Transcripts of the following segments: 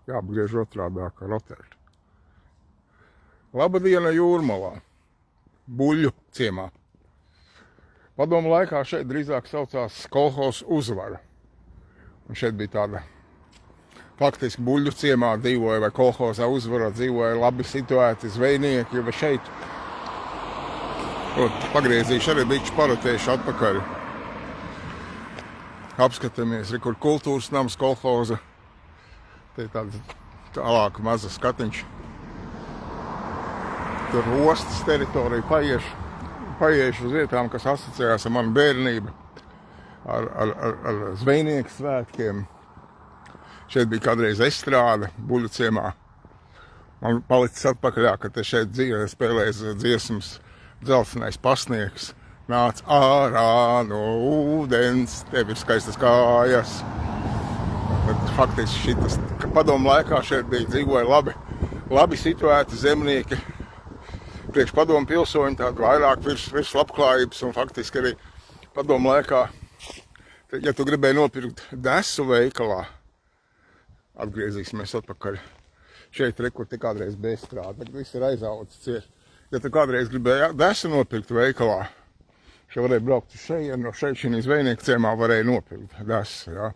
Jāapgriež otrādāk ar rotēru. Laba diena Jūrmalā, Buļļu ciemā. Padomu laikā šeit drīzāk saucās kolhozs Uzvara. Un šeit bija tāda, faktiski Buļļu ciemā dzīvoja vai kolhozā Uzvarā dzīvoja labi situēti zvejnieki, jo šeit pagriezīšu arī bišķi parotējuši atpakaļ. Apskatāmies, kur kultūras nams kolhoza. Te ir tāds tālāk maza skatiņš. Tur ostas teritorija paiešu uz vietām, kas asociējās ar manu bērnību, ar zvejnieku svētkiem. Šeit bija kādreiz estrāde Buļļu ciemā. Man palicis atpakaļā, ka te šeit dzīvē spēlēs dziesmas Dzeltenais pasniegs. Nāc ārā no ūdens, tev ir skaistas kājas. Bet faktiski šitas, ka padomu laikā šeit dzīvoja labi situēti zemnieki, priekš padomu pilsoņi, tādu vairāk virs labklājības, un faktiski arī padomu laikā, ja tu gribēji nopirkt desu veikalā, atgriezīsimies atpakaļ. Šeit kur te kādreiz bezstrāda, tagad viss ir aizaudzis cieši. Ja tu kādreiz gribēji desu nopirkt veikalā, šeit varēja braukt uz šeit, no šeit šī zvejnieku ciemā varēja nopirkt desu, jā.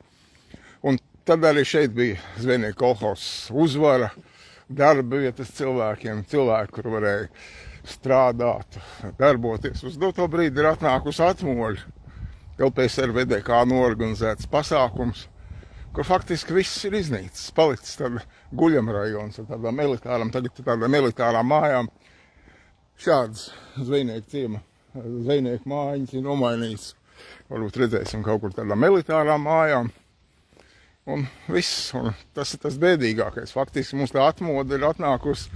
Un tad arī šeit bija zvejnieku kolhozs Uzvara, darba vietas cilvēkiem, kur varēja strādāt, darboties. Uz doto brīdi ir atnākusi atmoļa. LPSR VDK norganizēts pasākums, kur faktiski viss ir iznīcis. Palicis tāda guļamrajons ar tādām elitārām mājām. Šādas zvejnieku ciema, zvejnieku mājiņas ir nomainīts. Varbūt redzēsim kaut kur tādām elitārām mājām. Un viss, un tas ir tas bēdīgākais. Faktiski mums tā atmoda ir atnākusi,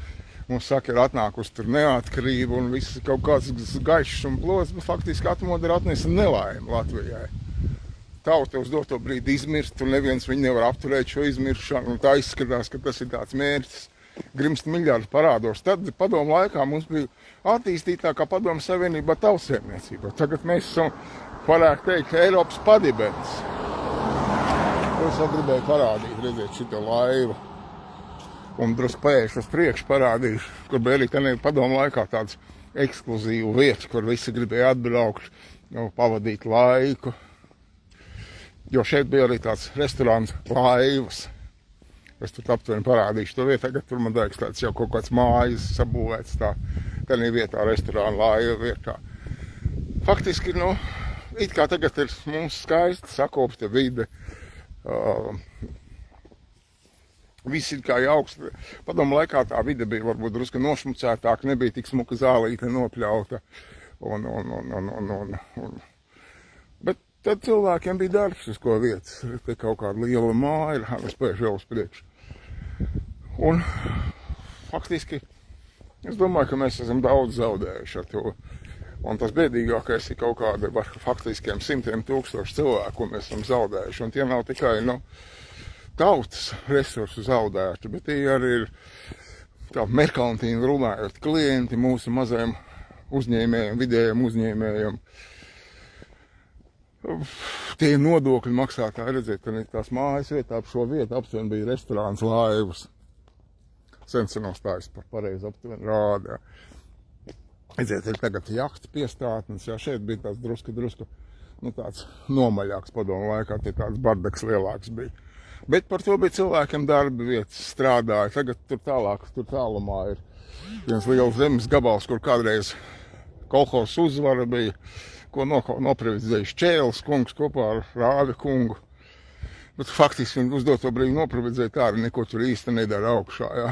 mums saka, ir atnākusi tur neatkarība un viss kaut kāds gaišs un plods, bet faktiski atmoda ir atnesa nelaime Latvijai. Tauta uz doto brīdi izmirst, un neviens viņu nevar apturēt šo izmiršanu, un tā izskatās, ka tas ir tāds mērķis. Grimst miljārdu parādos. Tad padomu laikā mums bija attīstītākā padomu savienībā tautsēmniecība. Tagad mēs esam, varētu teikt, Eiropas padibens. Es vēl gribēju parādīt, redzēt šito laivu. Un drusku paiešu uz priekšu parādīšu, kur bija arī padomu laikā tāds ekskluzīvu vietu, kur visi gribēja atbraukt, pavadīt laiku. Jo šeit bija arī tāds restorāns Laivas. Es tur aptuveni parādīšu to vietu, tagad tur man liekas tāds jau kaut kāds mājas sabūvēts tā vietā, restorāna Laiva vietā. Faktiski, it kā tagad ir mums skaista sakopta vide. Viss ir kā jauks. Padomu laikā tā vide bija varbūt drusku nošmucētāka, nebija tik smuka zālīte nopļauta. Bet tad cilvēkiem bija darbs uz ko vietas. Te kaut kāda liela māja, es pēšu vēl uz priekšu. Un faktiski es domāju, ka mēs esam daudz zaudējuši ar to. Un tas bēdīgākais ir kaut kāda ar faktiskiem 100,000 cilvēku, ko mēs esam zaudējuši. Un tie nav tikai tautas resursu zaudēti, bet tie arī ir tā merkantīni runājot klienti mūsu mazajiem uzņēmējiem, vidējiem uzņēmējiem. Tie nodokļu maksātāji, redzēt, ka tās mājas vietā ap šo vietu aptuveni bija restorāns Laivas. Senos tājs par pareizi aptuveni rādā. Redzēt, ir tagad jahta piestātnes, jā, šeit bija tāds drusku, tāds nomaļāks padomu laikā, tie tāds bardaks lielāks bija. Bet par to bija cilvēkiem darba vietas, strādāja. Tagad tur tālumā ir viens liels zemes gabals, kur kādreiz kolhozs Uzvara bija, ko noprividzējuši Čēles kungs kopā ar Rāvi kungu. Bet faktiski viņi uz doto brīdi noprividzēja tā arī neko tur īsti nedara augšā, jā.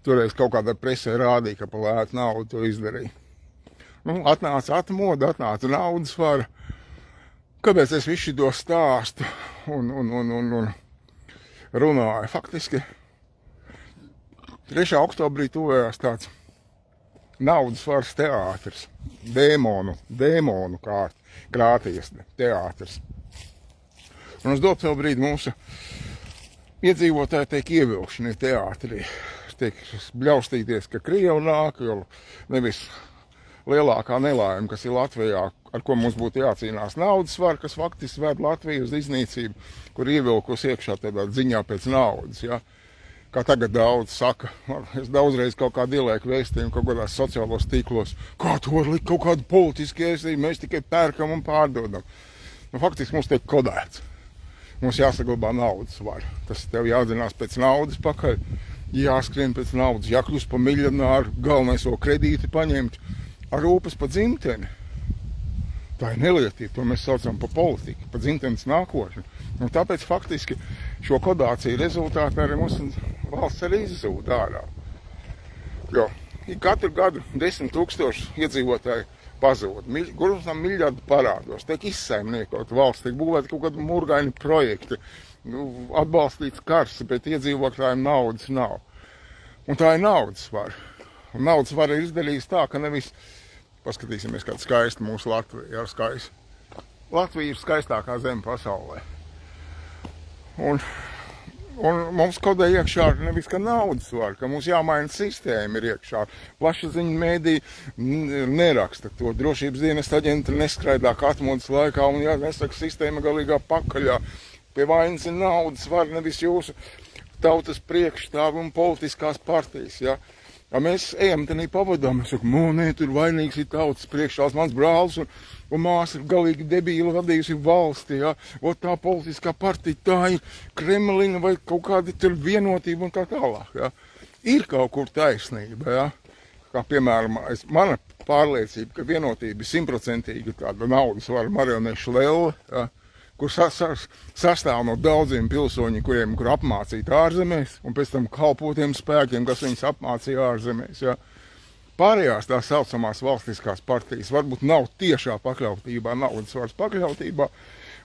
Toreiz kaut kādā presē rādīja, ka pa lētu naudu to izdarīja. Atnāca atmoda, atnāca naudas vara. Kāpēc es visu to stāstu un runāju? Faktiski 3. oktobrī tuvējās tāds naudas varas teātris, dēmonu krāties teātris. Un uz doto brīdi mūsu iedzīvotāji tiek ievilkšani teātrī. Tiek bļaustīties, ka Krievi nāk, jo nevis lielākā nelaime, kas ir Latvijā, ar ko mums būtu jācīnās. Naudas var, kas faktiski ved Latviju uz iznīcību, kur ievilkus iekšā tādā ziņā pēc naudas, ja. Kā tagad daudz saka, es daudzreiz kaut kādu ielieku vēstījumu kaut kādās sociālos tīklos, kā tu var likt kaut kādu politisku ēstību, mēs tikai pērkam un pārdodam. Nu, faktiski mums tiek kodēts. Mums jāsaglabā naudas var. Tas tev jādzinās pēc naudas pakaļ, jāskrien pēc naudas, jākļūst pa miljonāru, galvenais o kredīti paņemt, ar rūpes pa dzimteni. Tā ir nelietība, to mēs saucam pa politiku, pa dzimtenes nākotni. Un tāpēc faktiski šo kodāciju rezultātā arī mūsu valsts arī izzūd ārā. Jo katru gadu 10 000 iedzīvotāji pazūd, grūtam miljardu parādos, tiek izsaimniekot valsts, tiek būvēti kaut kādi murgaini projekti, atbalstīts kars, bet iedzīvotājiem naudas nav. Un tā ir naudas vara. Un naudas vara ir izdarījis tā, ka nevis, paskatīsimies, kāda skaista mūsu Latvija, skaista. Latvija ir skaistākā zeme pasaulē. Un mums kodē iekšā nevis, ka naudas var, ka mums jāmaina sistēma ir iekšā. Plašsaziņu mēdī neraksta to. Drošības dienesta aģenti neskraidā atmodas laikā un nesaka sistēma galīgā pakaļā. Pie vainas ir naudas var, nevis jūsu tautas priekšstāvi un politiskās partijas, ja. Ja mēs ejam tenī pavadām, mēs sakam, nē, tur vainīgs ir tautas priekšstāvs, mans brālis un māsa ir galīgi debīli vadījusi valsti, ja. O tā politiskā partija, tā ir Kremlina vai kaut kāda tur vienotība un tā tālāk, ja. Ir kaut kur taisnība, ja. Kā piemēram, mana pārliecība, ka vienotība ir 100% tāda naudas vara marionešu lelle, ja, kur sastāv no daudziem pilsoņiem, kur apmācīti ārzemēs, un pēc tam kalpotiem spēkiem, kas viņus apmācīja ārzemēs. Ja. Pārējās tās saucamās valstiskās partijas varbūt nav tiešā pakļautībā, naudas varas pakļautībā,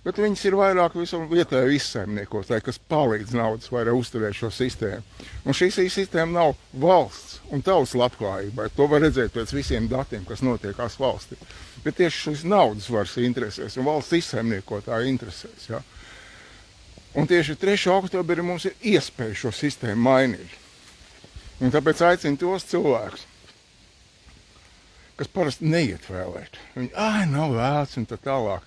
bet viņas ir vairāk visu vietēju izsaimniekotāji, kas palīdz naudas vairāk uzturēt šo sistēmu. Un šī sistēma nav valsts un tautas labklājībai. To var redzēt pēc visiem datiem, kas notiekās valstī. Bet tieši šis naudas varas interesēs un valsts izsaimniekotāji interesēs. Ja? Un tieši 3. oktobrī mums ir iespēja šo sistēmu mainīt. Un tāpēc aicinu tos cilvēkus, kas parasti neiet vēlēt. Viņi, nav vēlēts un tā tālāk.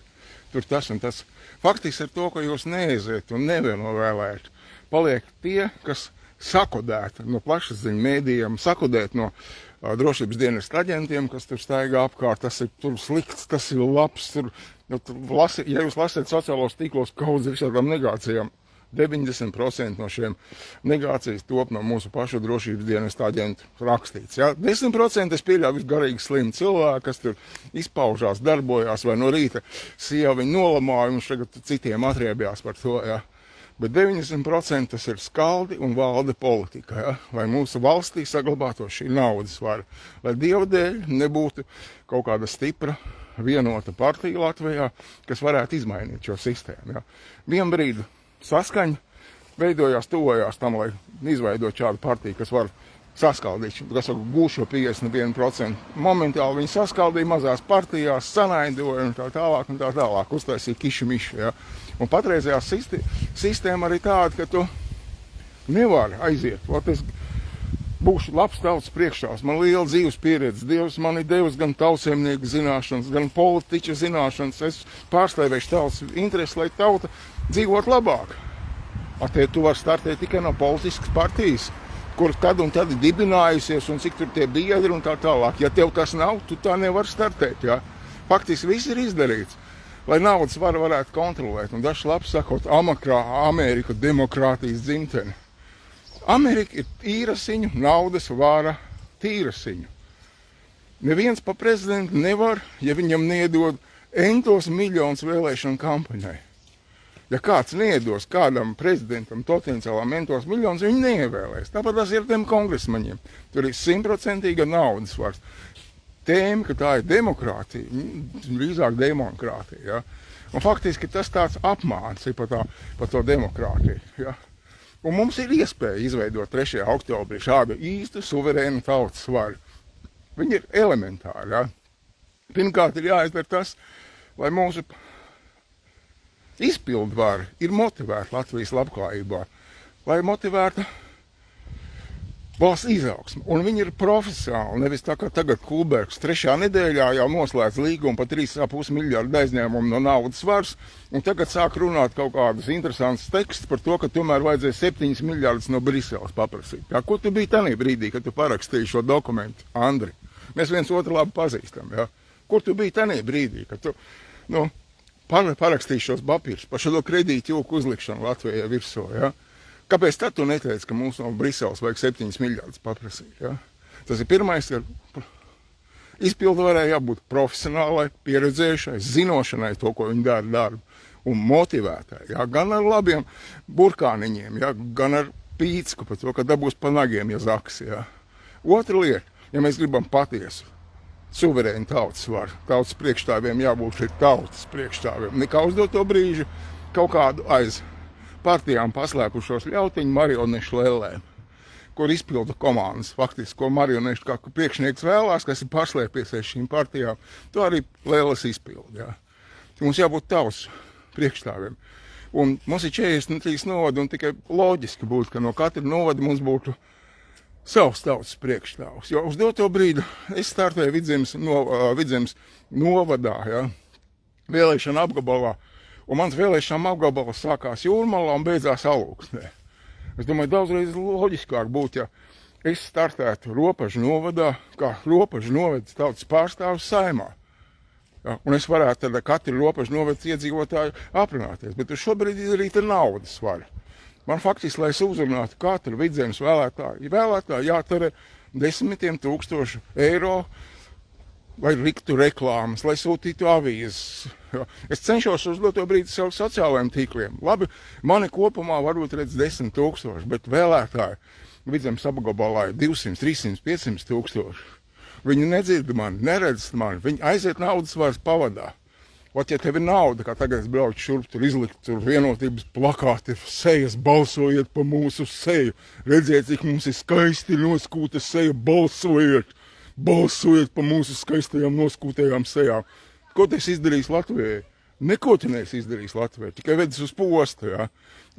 Tur tas un tas. Faktiski ar to, ka jūs neaiziet un nevēlēt, paliek tie, kas sakodēti no plašsaziņu mēdījiem, sakodēti no drošības dienesta aģentiem, kas tur staigā apkārt, tas ir tur slikts, tas ir labs. Ja jūs lasiet sociālos tīklos kaut visādām negācijām, 90% no šiem negācijas top no mūsu pašu drošības dienesta aģentu rakstīts. Ja? 10% es pieļauju garīgi slimi cilvēki, kas tur izpaužās, darbojās, vai no rīta sieva viņu nolamāja un tagad citiem atriebjās par to. Ja? Bet 90% tas ir skaldi un valde politika, ja? Lai mūsu valstī saglabātos šī naudas vara. Lai Dieva dēļ nebūtu kaut kāda stipra, vienota partija Latvijā, kas varētu izmainīt šo sistēmu. Ja? Vien brīdi saskaņa veidojās, tuvojās tam, lai izveidot šādu partiju, kas var saskaldīt, kas gūšo 51%. Momentāli viņi saskaldīja mazās partijās, sanaidoja un tā tālāk, uztaisīja kišu-mišu. Ja? Un patreizējā sistēma arī tāda, ka tu nevari aiziet. Es būšu labs tautas priekšstāvs, man liela dzīves pieredze, Dievs man ir devis gan tautsēmnieku zināšanas, gan politiķa zināšanas, es pārstāvēšu tautas interesi, lai tauta dzīvot labāk. Tu vari startēt tikai no politiskas partijas, kur tad un tad ir dibinājusies un cik tur tie biedri un tā tālāk. Ja tev tas nav, tu tā nevar startēt. Ja? Faktiski viss ir izdarīts, lai naudas varētu kontrolēt. Un dažs labs sakot, Amerika demokrātijas dzimtene. Amerika ir tīrasiņu, naudas vara tīrasiņu. Neviens pa prezidentu nevar, ja viņam neiedod entos miljonus vēlēšanu kampaņai. Ja kāds neiedos kādam prezidentam potenciālām entos miljonus, viņi neievēlēs. Tāpat tas ir tiem kongresmaņiem. Tur ir 100% naudas vars. Tēma, ka tā ir demokrātija, drīzāk demokrātija. Ja? Un faktiski tas tāds apmāns ir par to demokrātiju. Ja? Un mums ir iespēja izveidot 3. oktobrī šādu īstu suverēnu tautas varu. Viņi ir elementāri. Ja? Pirmkārt ir jāizdara tas, lai mūsu izpildvara ir motivēta Latvijas labklājībā, lai motivēta valsts izaugsme, un viņi ir profesionāli, nevis tā kā tagad Kulbergs 3. nedēļā jau noslēdz līgumu par 3,5 miljardu aizņēmumu no naudas svars, un tagad sāk runāt kaut kādus interesantus tekstus par to, ka tomēr vajadzēja 7 miljardus no Briseles paprasīt. Jā, kur tu biji tajā brīdī, kad tu parakstīji šo dokumentu, Andri? Mēs viens otru labi pazīstam, jā. Kur tu biji tajā brīdī, kad tu, parakstīji šos papīrus par šo kredītu jūku uzlikšanu Latvijai virsū, jā? Kāpēc tad tu neteici, ka mums no Briseles vajag 7 miljardus paprasīt? Ja? Tas ir pirmais, ka izpildu varēja jābūt profesionālai, pieredzējušai, zinošanai to, ko viņi dara darbu, un motivētai. Ja? Gan ar labiem burkāniņiem, ja? Gan ar pīcku par to, ka dabūs pa nagiem, ja zaks. Ja? Otra lieta, ja mēs gribam patiesu, suverēnu tautas varu, tautas priekšstāviem jābūt ir tautas priekšstāviem, nekā uz doto brīžu kaut kādu aiz partijām paslēpušos ļautiņu marionešu lēlēm, kur izpilda komandas, faktiski, ko marionešu kā priekšnieks vēlās, kas ir paslēpies aiz šīm partijām, to arī lēlas izpilda. Jā. Mums jābūt tautas priekšstāviem. Un mums ir 43 novadi, un tikai loģiski būtu, ka no katra novada mums būtu savs tautas priekšstāvs. Jo uz doto brīdi es startēju Vidzemes novadā, jā, vēlēšana apgabalā, un mans vēlēšana apgabals sākās Jūrmalā un beidzās Alūksnē. Es domāju, daudzreiz loģiskāk būtu, ja es startētu Ropažu novadā, kā Ropažu novadas tautas pārstāvis Saeimā. Ja, un es varētu tad katru Ropažu novadas iedzīvotāju aprunāties, bet uz šobrīd izdarīt ar naudas varu. Man faktiski, lai es uzrunātu katru Vidzemes vēlētāju jātara 10 000 eiro, lai riktu reklāmas, lai sūtītu avīzes. Ja. Es cenšos uz doto brīdi savu sociālajiem tīkliem. Labi, mani kopumā varbūt redz 10 000, bet vēlētāji Vidzemes apgabalā ir 200, 300, 500 000. Viņi nedzird mani, neredz mani, viņi aiziet naudas varas pavadā. Ot, ja tev ir nauda, kā tagad es braucu šurp, tur izlikt tur vienotības plakāti, sejas, balsojiet pa mūsu seju, redziet, cik mums ir skaisti noskūta seja, balsojiet pa mūsu skaistajām noskūtajām sejām. Ko tu esi izdarījis Latvijai? Neko tu neesi izdarījis Latvijai, tikai vedis uz postu, jā.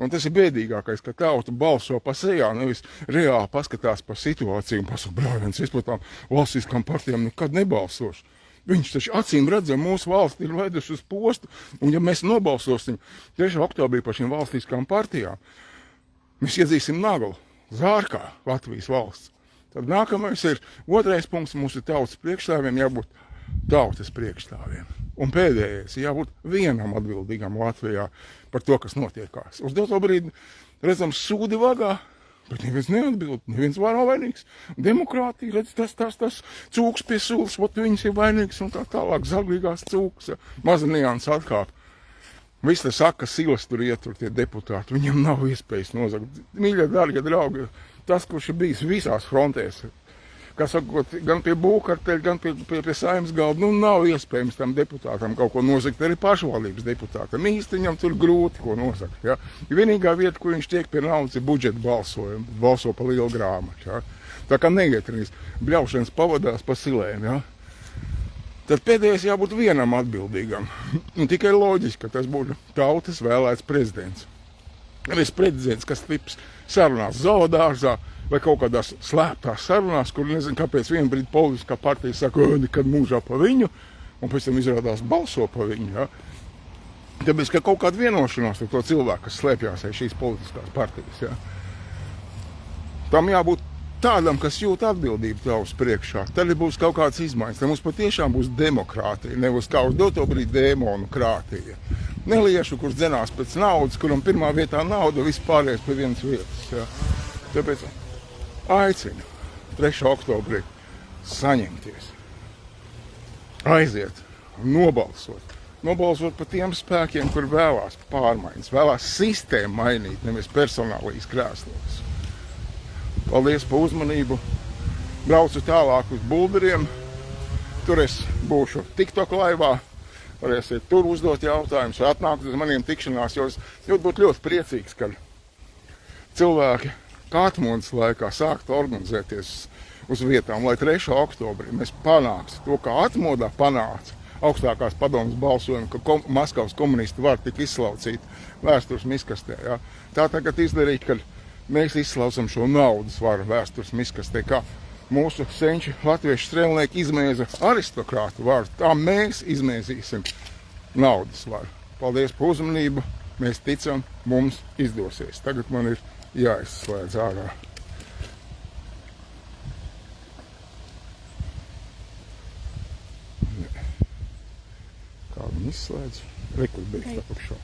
Un tas ir bēdīgākais, ka tauta balso pa sejām, nevis reāli paskatās pa situāciju un pasaka, brāļens, es par tām valstiskām partijām nekad nebalsošu. Viņš taču acīm redzam, mūsu valsti ir veduši uz postu, un ja mēs nobalsosim 3. oktobrī par šīm valstiskām partijām, mēs iedzīsim naglu, zārkā Latvijas valsts. Tad nākamais ir, otrais punkts, mūsu tautas priekšstāviem jābūt tautas priekšstāviem. Un pēdējais jābūt vienam atbildīgam Latvijā par to, kas notiekās. Uz doto brīdi redzam sūdi vagā, bet neviens neatbild, neviens nav vainīgs. Demokrātija, redz, tas cūks pie sūles, ot viņas ir vainīgs un tā tālāk, zaglīgās cūks, maza nianses atkāp. Viss tas saka, ka silas tur ietur tie deputāti, viņam nav iespējas nozagt. Mīļie, dārgie draugi, tas, kurš ir bijis visās frontēs, kā sakot, gan pie būvkarteļa, gan pie Saeimas galda, nav iespējams tam deputātam kaut ko nozagt, arī pašvaldības deputātam. Īsti viņam tur grūti ko nozagt. Ja? Vienīgā vieta, kur viņš tiek pie naudas, ir budžeta balsojumi, balso pa lielu grāmatu. Ja? Tā kā neietrīs, bļaušanas pavadās pa silēm. Ja? Tad pēdējais jābūt vienam atbildīgam. Un tikai loģiski, ka tas būtu tautas vēlēts prezidents. Nevis prezidents, kas tips sarunās zoodārzā, vai kaut kādās slēptās sarunās, kur nezinu, kāpēc vienu brīdi politiskā partija saka, nekad mūžā pa viņu, un pēc tam izrādās balso pa viņu. Ja? Tāpēc, ka kaut kāda vienošanās ar to cilvēku, kas slēpjās aiz šīs politiskās partijas. Ja? Tam jābūt tādam, kas jūt atbildību tavs priekšā. Tad būs kaut kāds izmaiņas. Tad mums patiešām būs demokrātija, nevis kā uz doto brīdi dēmonu krātija. Neliešu, kurš dzenās pēc naudas, kuram pirmā vietā nauda, vispārējais pie vienas vietas. Ja? Tāpēc aicinu 3. oktobrī saņemties, aiziet, nobalsot. Nobalsot par tiem spēkiem, kur vēlās pārmaiņas, vēlās sistēmu mainīt, nevis personālijas krēslos. Paldies par uzmanību. Braucu tālāk uz Bulberiem. Tur es būšu TikTok laivā. Varēsiet tur uzdot jautājumus, atnākt uz maniem tikšanās, jo es būtu ļoti priecīgs, ka cilvēki kā atmodas laikā sāktu organizēties uz vietām, lai 3. oktobrī mēs panāksim to, kā atmodā panāca augstākās padomas balsojumu, ka Maskavas komunisti var tik izslaucīt vēstures miskastē. Ja? Tā tagad izdarīt, kad mēs izslausam šo naudas varu vēstures miskastē, kā mūsu senči latviešu strēlnieki izmēza aristokrātu varu, tā mēs izmēzīsim naudas varu. Paldies par uzmanību, mēs ticam, mums izdosies. Tagad man ir jāizslēdz ārā. Kā viņi izslēdz? Rekur beigas apakšā.